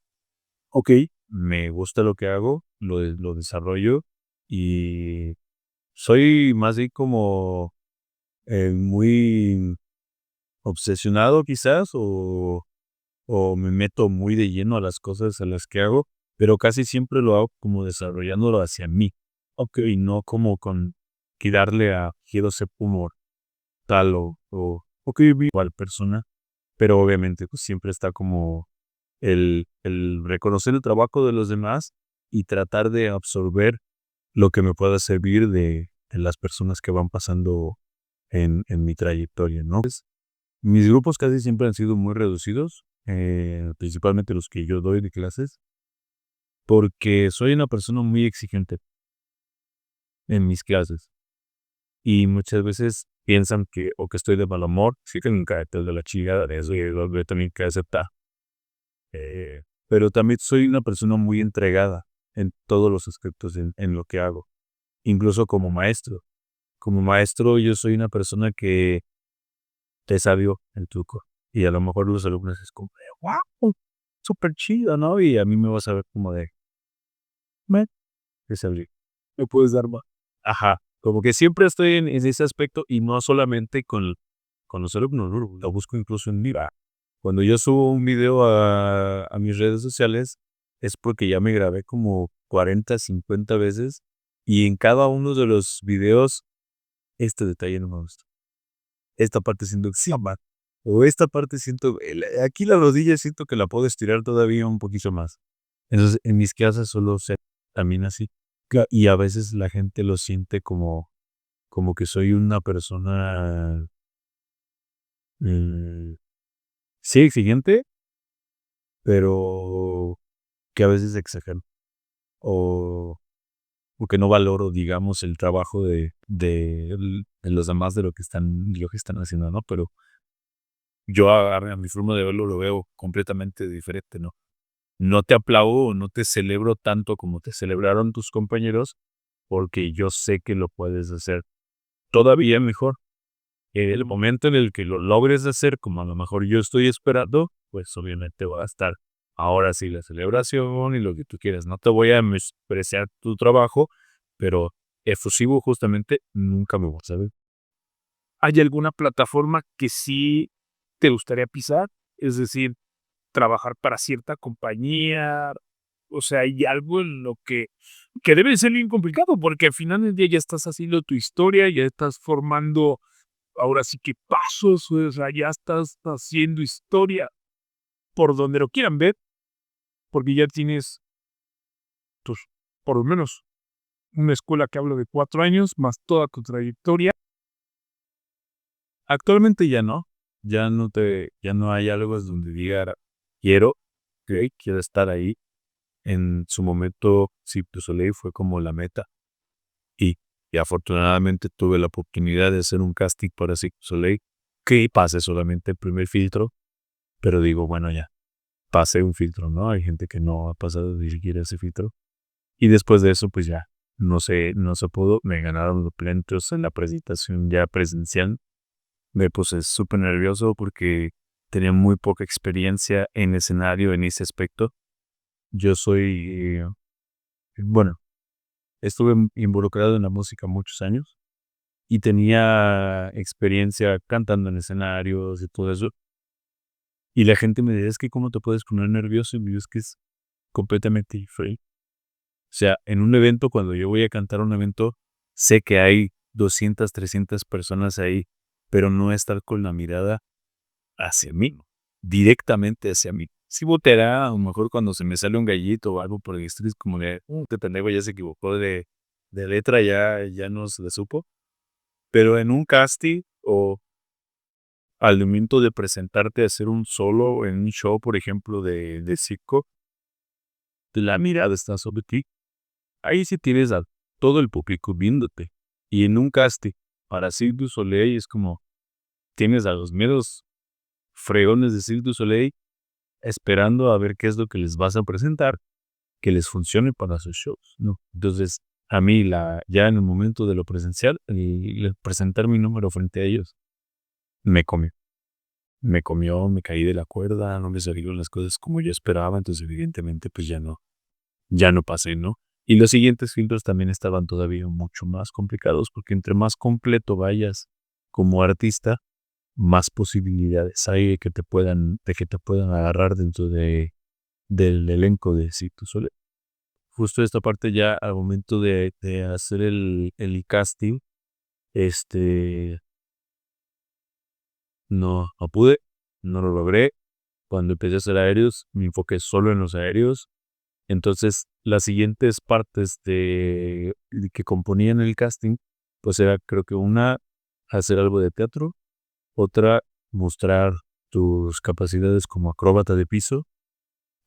Ok, me gusta lo que hago, lo desarrollo y soy más bien como muy obsesionado quizás o me meto muy de lleno a las cosas a las que hago, pero casi siempre lo hago como desarrollándolo hacia mí. Ok, no como con que darle a quiero ser como tal o ok, igual persona, pero obviamente pues siempre está como el reconocer el trabajo de los demás y tratar de absorber lo que me pueda servir de las personas que van pasando en mi trayectoria, ¿no? Mis grupos casi siempre han sido muy reducidos, principalmente los que yo doy de clases, porque soy una persona muy exigente en mis clases y muchas veces piensan que o que estoy de mal humor, sí que nunca carácter de la chingada de eso y lo también que aceptar. Pero también soy una persona muy entregada en todos los aspectos en lo que hago, incluso como maestro. Como maestro yo soy una persona que te sabió el truco y a lo mejor los alumnos es como, wow, súper chido, ¿no? Y a mí me vas a ver como de, me, te sabría, me puedes dar más. Ajá, como que siempre estoy en ese aspecto y no solamente con los alumnos, ¿no? Lo busco incluso en mí. Cuando yo subo un video a mis redes sociales es porque ya me grabé como 40, 50 veces y en cada uno de los videos este detalle no me gusta. Esta parte siento que sí, o esta parte siento, aquí la rodilla siento que la puedo estirar todavía un poquito más. Entonces en mis clases solo se también así. Y a veces la gente lo siente como que soy una persona, mm, sí exigente, pero que a veces exagero. O, o que no valoro, digamos, el trabajo de los demás de lo que están haciendo, ¿no? Pero yo a mi forma de verlo lo veo completamente diferente, ¿no? No te aplaudo, no te celebro tanto como te celebraron tus compañeros, porque yo sé que lo puedes hacer todavía mejor. En el momento en el que lo logres hacer, como a lo mejor yo estoy esperando, pues obviamente va a estar ahora sí la celebración y lo que tú quieras. No te voy a menospreciar tu trabajo, pero efusivo justamente nunca me vas a ver. ¿Hay alguna plataforma que sí te gustaría pisar? Es decir, trabajar para cierta compañía. O sea, hay algo en lo que debe de ser bien complicado, porque al final del día ya estás haciendo tu historia, ya estás formando, ahora sí que pasos, o sea, ya estás haciendo historia por donde lo quieran ver, porque ya tienes tus, por lo menos, una escuela que hablo de 4 años, más toda tu trayectoria. Actualmente ya no, ya no hay algo donde diga quiero, quiero estar ahí. En su momento, Cirque du Soleil fue como la meta y, y afortunadamente tuve la oportunidad de hacer un casting para Cirque du Soleil que pasé solamente el primer filtro, pero digo, bueno, ya, pasé un filtro, ¿no? Hay gente que no ha pasado ni siquiera ese filtro. Y después de eso, pues ya, no se pudo, me ganaron los plenos en la presentación ya presencial. Me puse súper nervioso porque tenía muy poca experiencia en escenario en ese aspecto. Yo soy, bueno, estuve involucrado en la música muchos años y tenía experiencia cantando en escenarios y todo eso. Y la gente me decía, es que cómo te puedes poner nervioso y es que es completamente diferente. sea, en un evento, cuando yo voy a cantar un evento, sé que hay 200, 300 personas ahí, pero no estar con la mirada hacia mí, directamente hacia mí. Sí volteará, a lo mejor cuando se me sale un gallito o algo por el estilo, es como de, este pendejo ya se equivocó de letra, ya no se le supo. Pero en un casting o al momento de presentarte a hacer un solo en un show, por ejemplo, de circo, la mirada está sobre ti. Ahí sí tienes a todo el público viéndote. Y en un casting para Cirque du Soleil es como tienes a los meros fregones de Cirque du Soleil esperando a ver qué es lo que les vas a presentar, que les funcione para sus shows, ¿no? Entonces, a mí ya en el momento de lo presencial, el presentar mi número frente a ellos, me comió. Me caí de la cuerda, no me salieron las cosas como yo esperaba, entonces evidentemente pues ya no pasé, ¿no? Y los siguientes filtros también estaban todavía mucho más complicados porque entre más completo vayas como artista, más posibilidades hay de que te puedan agarrar dentro del elenco de Cirque du Soleil. Justo esta parte ya al momento de hacer el casting, este, no pude, no lo logré. Cuando empecé a hacer aéreos, me enfoqué solo en los aéreos. Entonces, las siguientes partes que componían el casting, pues era creo que una, hacer algo de teatro, otra, mostrar tus capacidades como acróbata de piso.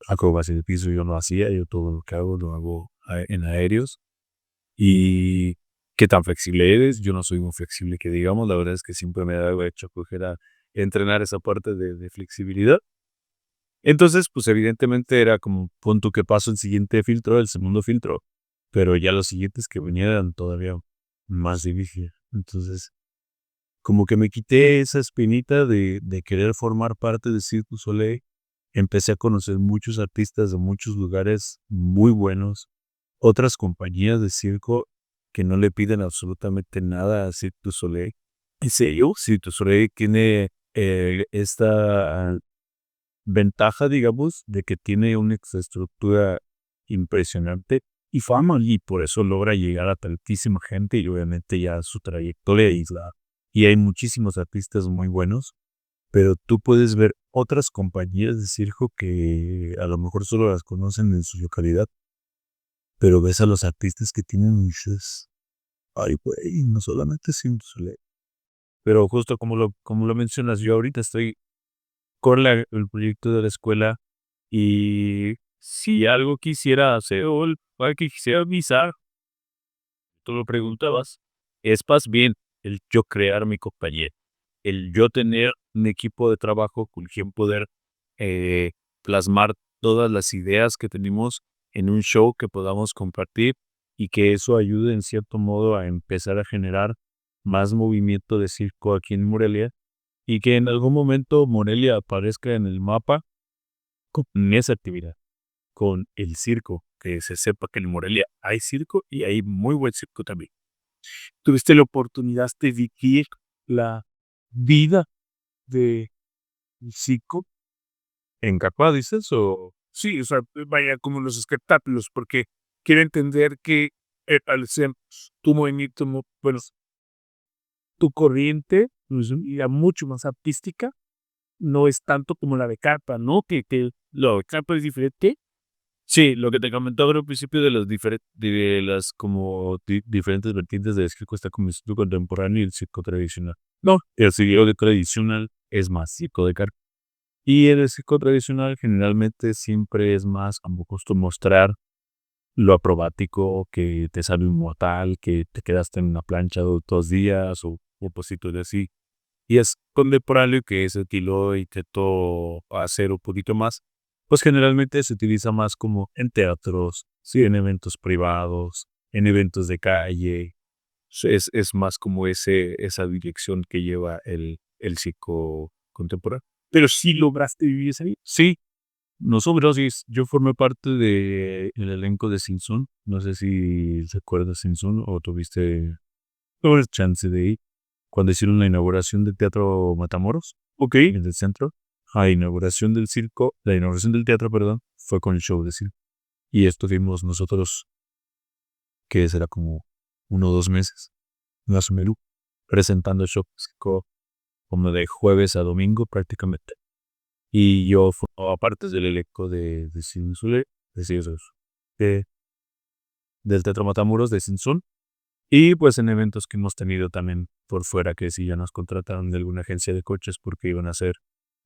Acrobacia de piso yo no hacía, yo todo lo que hago lo hago en aéreos. Y qué tan flexible eres, yo no soy muy flexible que digamos, la verdad es que siempre me ha hecho flojera entrenar esa parte de flexibilidad. Entonces, pues evidentemente era como, pon tú que paso el siguiente filtro, el segundo filtro, pero ya los siguientes que venían eran todavía más difíciles. Entonces, como que me quité esa espinita de querer formar parte de Cirque du Soleil. Empecé a conocer muchos artistas de muchos lugares muy buenos, otras compañías de circo que no le piden absolutamente nada a Cirque du Soleil. En serio, Cirque du Soleil tiene esta ventaja, digamos, de que tiene una infraestructura impresionante y fama, y por eso logra llegar a tantísima gente y obviamente ya su trayectoria y hay muchísimos artistas muy buenos, pero tú puedes ver otras compañías de circo que a lo mejor solo las conocen en su localidad, pero ves a los artistas que tienen un shows. Ay, güey, no solamente Cirque du Soleil. Pero justo como lo mencionas, yo ahorita estoy con el proyecto de la escuela y si algo quisiera hacer o algo que quisiera avisar, tú lo preguntabas, es más bien el yo crear mi compañía, el yo tener un equipo de trabajo con quien poder eh, plasmar todas las ideas que tenemos en un show que podamos compartir y que eso ayude en cierto modo a empezar a generar más movimiento de circo aquí en Morelia y que en algún momento Morelia aparezca en el mapa con esa actividad, con el circo, que se sepa que en Morelia hay circo y hay muy buen circo también. ¿Tuviste la oportunidad de vivir la vida de circo en Capá, dices? O sí, o sea, vaya como los espectáculos, porque quiero entender que al ser tu movimiento, bueno, tu corriente, pues, ya mucho más artística, no es tanto como la de carpa, ¿no? Que lo de carpa es diferente. Sí, lo que te comentaba al principio de las como diferentes vertientes del circo está como el circo contemporáneo y el circo tradicional. No, el circo tradicional es más circo de carpa. Y en el circo tradicional generalmente siempre es más como gusto mostrar lo acrobático, que te sale un mortal, que te quedaste en una plancha 2 días o cositas de así. Y es contemporáneo, que es el que lo intentó hacer un poquito más, pues generalmente se utiliza más como en teatros, sí, en eventos privados, en eventos de calle. Es más como esa dirección que lleva el circo contemporáneo. Pero sí lograste vivir esa vida. Sí, nosotros, yo formé parte del elenco de Simpson. No sé si recuerdas Simpson o tuviste chance de ir cuando hicieron la inauguración del Teatro Matamoros, ok, en el centro. La inauguración del teatro, perdón, fue con el show de circo. Y estuvimos nosotros que será como 1 o 2 meses, más o menos, presentando shows como de jueves a domingo prácticamente. Y yo formaba parte del elenco de Sinsule, de Sinsul, de- del Teatro Matamuros de Sinsun. Y pues en eventos que hemos tenido también por fuera, que si ya nos contrataron de alguna agencia de coches porque iban a hacer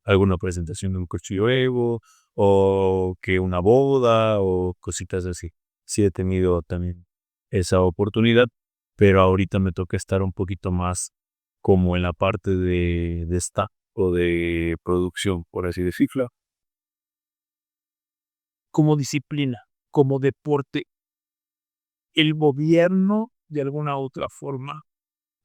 alguna presentación de un coche nuevo, o que una boda, o cositas así. Sí he tenido también esa oportunidad, pero ahorita me toca estar un poquito más como en la parte de staff o de producción, por así decirlo. Como disciplina, como deporte, ¿el gobierno de alguna otra forma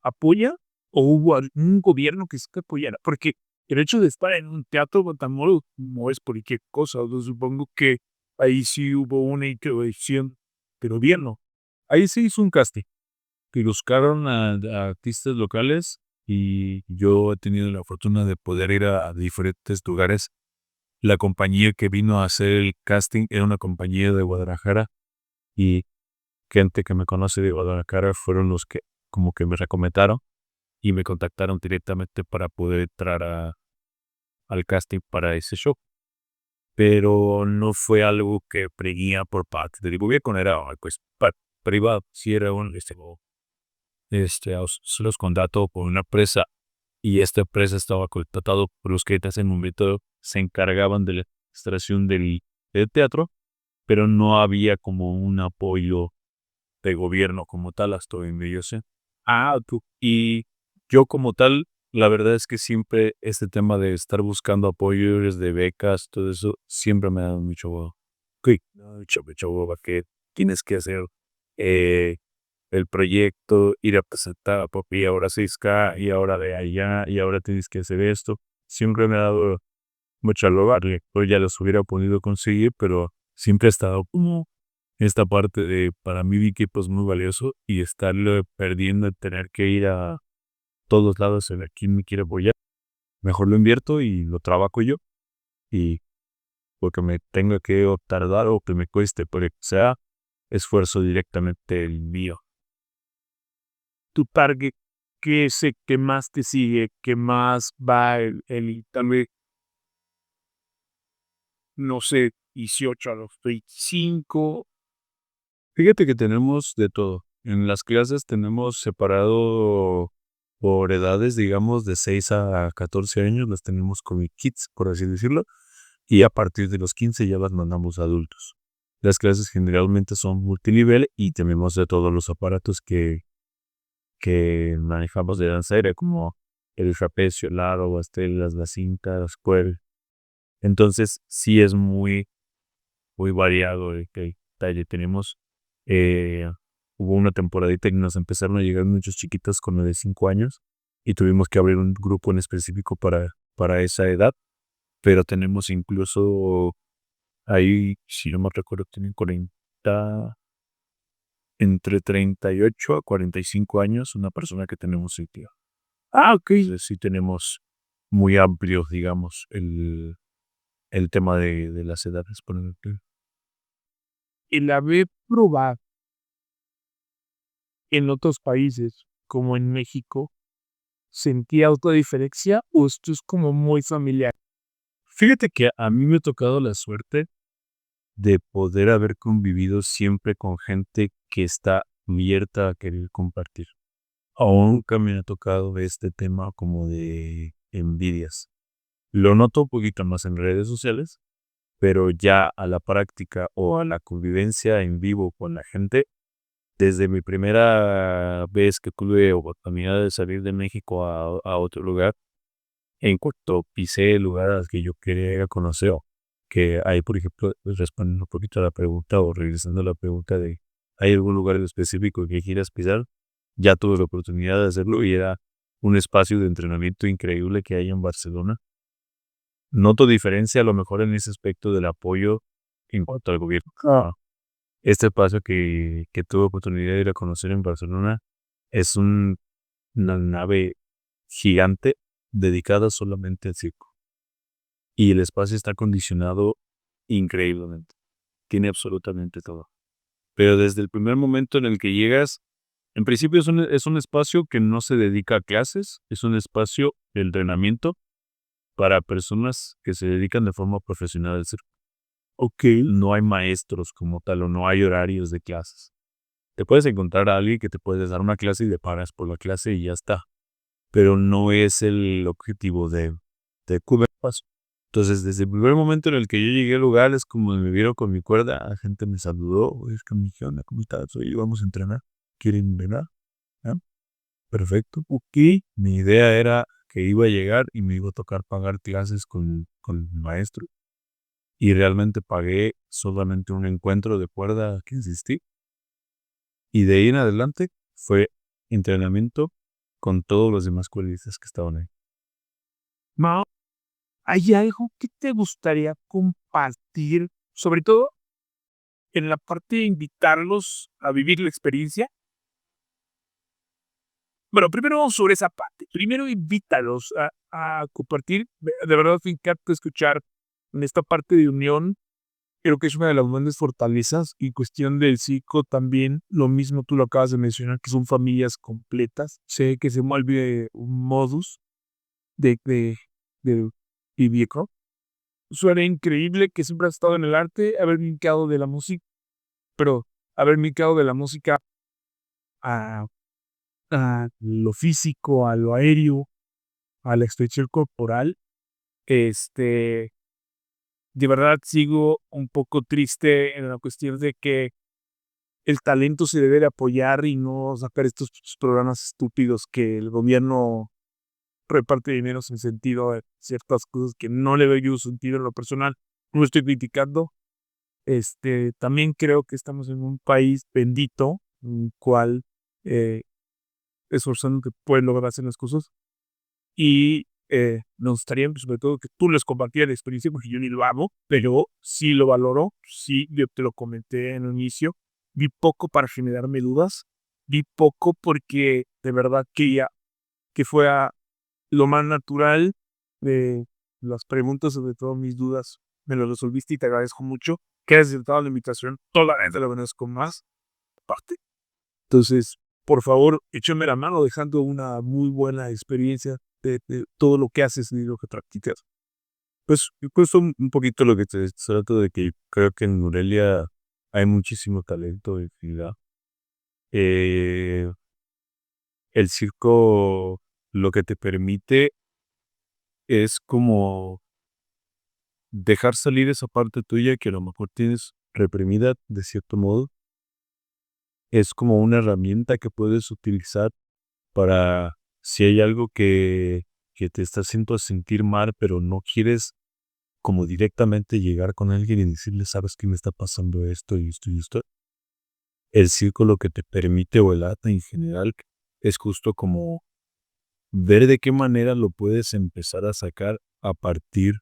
apoya o hubo algún gobierno que sí te apoyara? Porque el hecho de estar en un teatro Matamoros no es cualquier cosa. Yo supongo que ahí sí hubo una intervención del gobierno. Ahí se hizo un casting y buscaron a artistas locales y yo he tenido la fortuna de poder ir a diferentes lugares. La compañía que vino a hacer el casting era una compañía de Guadalajara y gente que me conoce de Guadalajara fueron los que como que me recomendaron y me contactaron directamente para poder entrar al casting para ese show. Pero no fue algo que preguía por parte del gobierno, era pues privado, si era se los contrató por una empresa y esta empresa estaba contratado por los que en ese momento se encargaban de la administración del teatro, pero no había como un apoyo de gobierno como tal hasta donde yo sé. Y yo como tal, la verdad es que siempre este tema de estar buscando apoyos de becas, todo eso, siempre me ha dado mucho hueva que tienes que hacer eh, el proyecto, ir a presentar a papi, ahora 6K y ahora de allá y ahora tienes que hacer esto. Siempre me ha dado mucha hueva, pues ya los hubiera podido conseguir, pero siempre ha estado como esta parte de, para mí, vi que pues muy valioso y estarlo perdiendo, tener que ir a todos lados en el quien me quiere apoyar. Mejor lo invierto y lo trabajo yo y porque me tenga que o tardar o que me cueste, pero que sea esfuerzo directamente el mío. Tu target, ¿qué es el que más te sigue? ¿Qué más va el tal vez, no sé, 18 a los 25? Fíjate que tenemos de todo. En las clases tenemos separado por edades, digamos, de 6 a 14 años, las tenemos como kids, por así decirlo, y a partir de los 15 ya las mandamos a adultos. Las clases generalmente son multinivel y tenemos de todos los aparatos que manejamos de danza aérea, como el trapecio, el aro, las telas, las cintas, cuerdas. Entonces, sí es muy variado el que talle tenemos. Eh, Hubo una temporadita que nos empezaron a llegar muchos chiquitos con lo de 5 años y tuvimos que abrir un grupo en específico para esa edad, pero tenemos incluso ahí, si no me recuerdo, tienen 40, entre 38 a 45 años, una persona que tenemos sitio. Ok. Entonces sí tenemos muy amplio, digamos, el tema de las edades. El haber probado en otros países, como en México, ¿sentía otra diferencia o esto es como muy familiar? Fíjate que a mí me ha tocado la suerte de poder haber convivido siempre con gente que está abierta a querer compartir. Nunca me ha tocado este tema como de envidias. Lo noto un poquito más en redes sociales, pero ya a la práctica o a la convivencia en vivo con la gente, desde mi primera vez que tuve oportunidad de salir de México a otro lugar, en cuanto pisé el lugar al que yo quería ir a conocer, que ahí, por ejemplo, respondiendo un poquito a la pregunta o regresando a la pregunta de, ¿hay algún lugar en específico que quieras pisar? Ya tuve la oportunidad de hacerlo y era un espacio de entrenamiento increíble que hay en Barcelona. Noto diferencia a lo mejor en ese aspecto del apoyo en cuanto al gobierno. Este espacio que tuve oportunidad de ir a conocer en Barcelona es una nave gigante dedicada solamente al circo. Y el espacio está acondicionado increíblemente. Tiene absolutamente todo. pero desde el primer momento en el que llegas, en principio es un espacio que no se dedica a clases, es un espacio de entrenamiento para personas que se dedican de forma profesional al circo. Ok. No hay maestros como tal o no hay horarios de clases. Te puedes encontrar a alguien que te puedes dar una clase y le pagas por la clase y ya está. Pero no es el objetivo de cubrir paso. Entonces, desde el primer momento en el que yo llegué al lugar, es como me vieron con mi cuerda, la gente me saludó, oye, es que ¿qué onda? ¿Cómo estás? Oye, vamos a entrenar. ¿Quieren entrenar? ¿Ah? Perfecto. Ok. Mi idea era que iba a llegar y me iba a tocar pagar clases con el maestro. Y realmente pagué solamente un encuentro de cuerda que existí. Y de ahí en adelante fue entrenamiento con todos los demás cuerdistas que estaban ahí. Mao, ¿hay algo que te gustaría compartir, sobre todo en la parte de invitarlos a vivir la experiencia? Bueno, primero vamos sobre esa parte. Primero invítalos a compartir. De verdad me encanta escuchar en esta parte de unión. Creo que es una de las grandes fortalezas y cuestión del psico también. Lo mismo tú lo acabas de mencionar, que son familias completas. Sé que se vuelve un modus de vivir, ¿no? Suena increíble que siempre has estado en el arte, haber brincado de la música, pero haber brincado de la música a, a lo físico, a lo aéreo, a la expresión corporal. Este, de verdad sigo un poco triste en la cuestión de que el talento se debe de apoyar y no sacar estos programas estúpidos que el gobierno reparte dinero sin sentido a ciertas cosas que no le doy yo sentido en lo personal. No estoy criticando. También creo que estamos en un país bendito, en el cual esforzando que pueden lograr hacer las cosas. Y nos gustaría, sobre todo, que tú les compartieras la experiencia, porque yo ni lo hago, pero sí lo valoro, sí, yo te lo comenté en el inicio. Vi poco para generarme dudas, vi poco porque de verdad quería que fuera lo más natural de las preguntas, sobre todo mis dudas, me lo resolviste y te agradezco mucho que hayas aceptado la invitación. Toda la gente lo agradezco más, aparte. Entonces, por favor, échame la mano dejando una muy buena experiencia de todo lo que haces y lo que practicas. Pues justo un poquito lo que te trato de que creo que en Morelia hay muchísimo talento y actividad. El circo lo que te permite es como dejar salir esa parte tuya que a lo mejor tienes reprimida de cierto modo. Es como una herramienta que puedes utilizar para si hay algo que te está haciendo sentir mal, pero no quieres como directamente llegar con alguien y decirle, sabes que me está pasando esto y esto y esto. El circo lo que te permite o el arte en general es justo como ver de qué manera lo puedes empezar a sacar a partir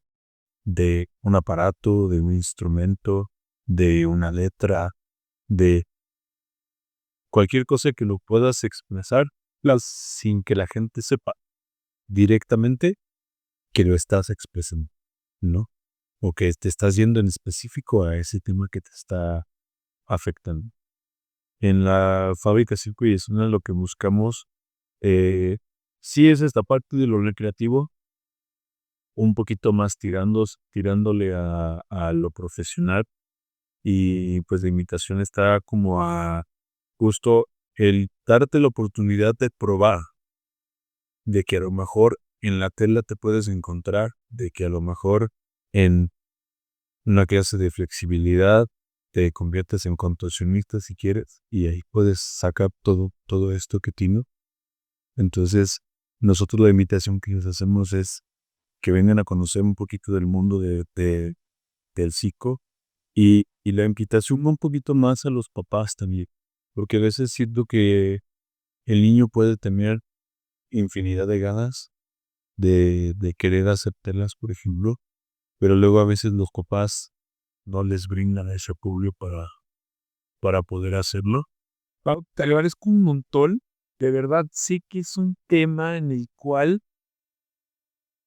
de un aparato, de un instrumento, de una letra, de cualquier cosa que lo puedas expresar sin que la gente sepa directamente que lo estás expresando, ¿no? O que te estás yendo en específico a ese tema que te está afectando. En la fábrica Circo y Escena lo que buscamos sí es esta parte de lo recreativo, un poquito más tirándole a lo profesional y pues la invitación está como a justo el darte la oportunidad de probar, de que a lo mejor en la tela te puedes encontrar, de que a lo mejor en una clase de flexibilidad te conviertes en contorsionista si quieres y ahí puedes sacar todo esto que tienes. Entonces, nosotros la invitación que les hacemos es que vengan a conocer un poquito del mundo del psico y la invitación un poquito más a los papás también, porque a veces siento que el niño puede tener infinidad de ganas de querer hacer telas, por ejemplo, pero luego a veces los papás no les brindan ese apoyo para poder hacerlo. Pau, te agradezco un montón. De verdad, sé que es un tema en el cual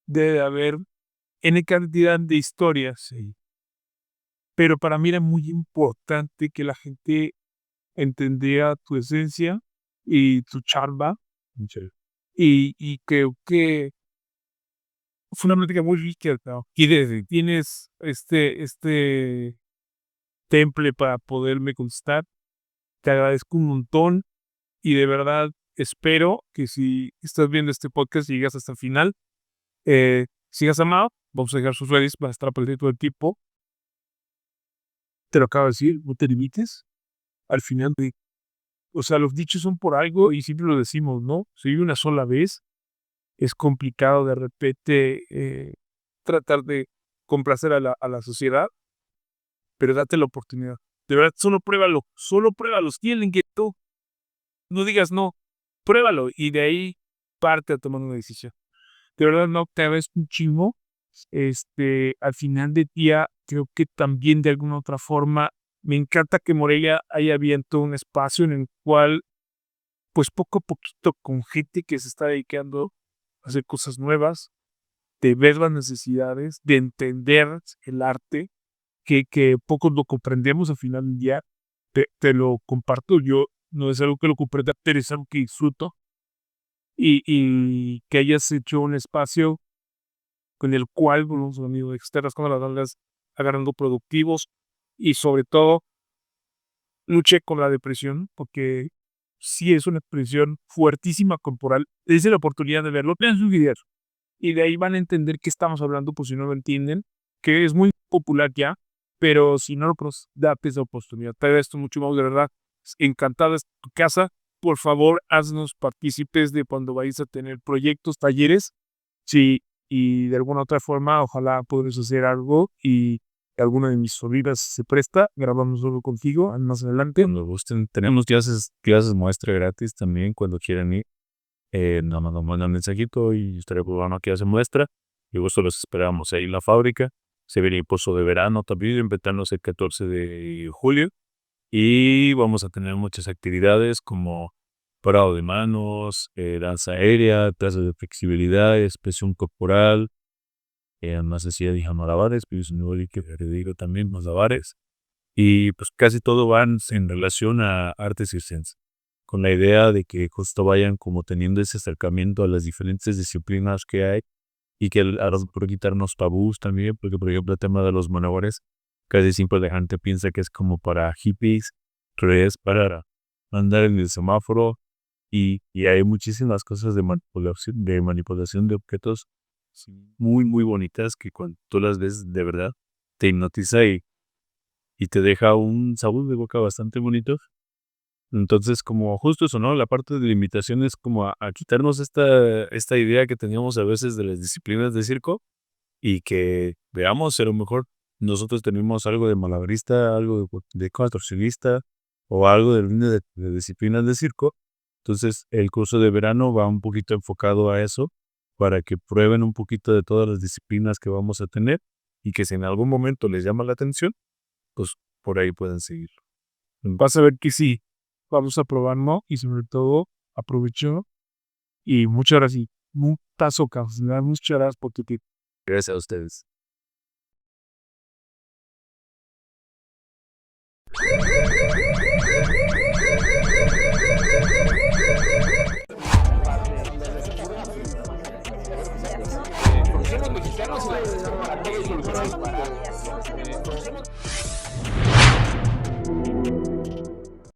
debe haber N cantidad de historias, pero para mí era muy importante que la gente entendía tu esencia y tu chamba. Y creo que fue una plática muy rica, ¿no? Y desde tienes este temple para poderme contestar. Te agradezco un montón y de verdad espero que si estás viendo este podcast y llegas hasta el final, sigas amado. Vamos a dejar sus redes para estar pendiente todo el tiempo. Te lo acabo de decir, no te limites. Al final, o sea, los dichos son por algo y siempre lo decimos, ¿no? Se vive una sola vez. Es complicado de repente tratar de complacer a la sociedad, pero date la oportunidad. De verdad, solo pruébalo, tienen que tú no digas no, pruébalo y de ahí parte a tomar una decisión. De verdad, no, te agradezco un chingo. Al final del día, creo que también de alguna otra forma, me encanta que Morelia haya abierto un espacio en el cual, pues poco a poquito, con gente que se está dedicando a hacer cosas nuevas, de ver las necesidades, de entender el arte, que pocos lo comprendemos al final del día, te lo comparto. Yo no es algo que lo comprenda, pero es algo que disfruto. Y que hayas hecho un espacio con el cual unos amigos externos con las bandas agarrando productivos y sobre todo luché con la depresión porque sí es una expresión fuertísima corporal. Es la oportunidad de verlo, vean sus videos y de ahí van a entender qué estamos hablando, pues si no lo entienden, que es muy popular ya, pero si no lo conoces, date esa oportunidad. Te agradezco mucho más, de verdad. Encantada de tu casa. Por favor, haznos partícipes de cuando vayas a tener proyectos, talleres. Sí, y de alguna otra forma, ojalá puedas hacer algo y alguna de mis sobrinas se presta, grabamos algo contigo más adelante. Cuando gusten, tenemos clases muestra gratis también cuando quieran ir. Nada más nos mandan un mensajito y estaré probando que se muestra. Y gusto los esperamos ahí en la fábrica. Se viene el pozo de verano también, empezamos el 14 de julio. Y vamos a tener muchas actividades como parado de manos, danza aérea, clases de flexibilidad, expresión corporal, más decía dije malabares, pero es un nuevo que digo también malabares. Y pues casi todo van en relación a artes circenses, con la idea de que justo vayan como teniendo ese acercamiento a las diferentes disciplinas que hay y que por quitarnos tabús también, porque por ejemplo el tema de los malabares, casi siempre la gente piensa que es como para hippies, pero es para andar en el semáforo y hay muchísimas cosas de manipulación de objetos muy, muy bonitas que cuando tú las ves de verdad te hipnotiza y te deja un sabor de boca bastante bonito. Entonces, como justo eso, ¿no? La parte de limitación es como a quitarnos esta idea que teníamos a veces de las disciplinas de circo y que veamos, a lo mejor nosotros tenemos algo de malabarista, algo de contorsionista o algo de línea de disciplinas de circo. Entonces, el curso de verano va un poquito enfocado a eso para que prueben un poquito de todas las disciplinas que vamos a tener y que si en algún momento les llama la atención, pues por ahí pueden seguir. Vas a ver que sí, vamos a probarlo y sobre todo aprovecho y muchas gracias. Muchas gracias por tu tiempo. Gracias a ustedes.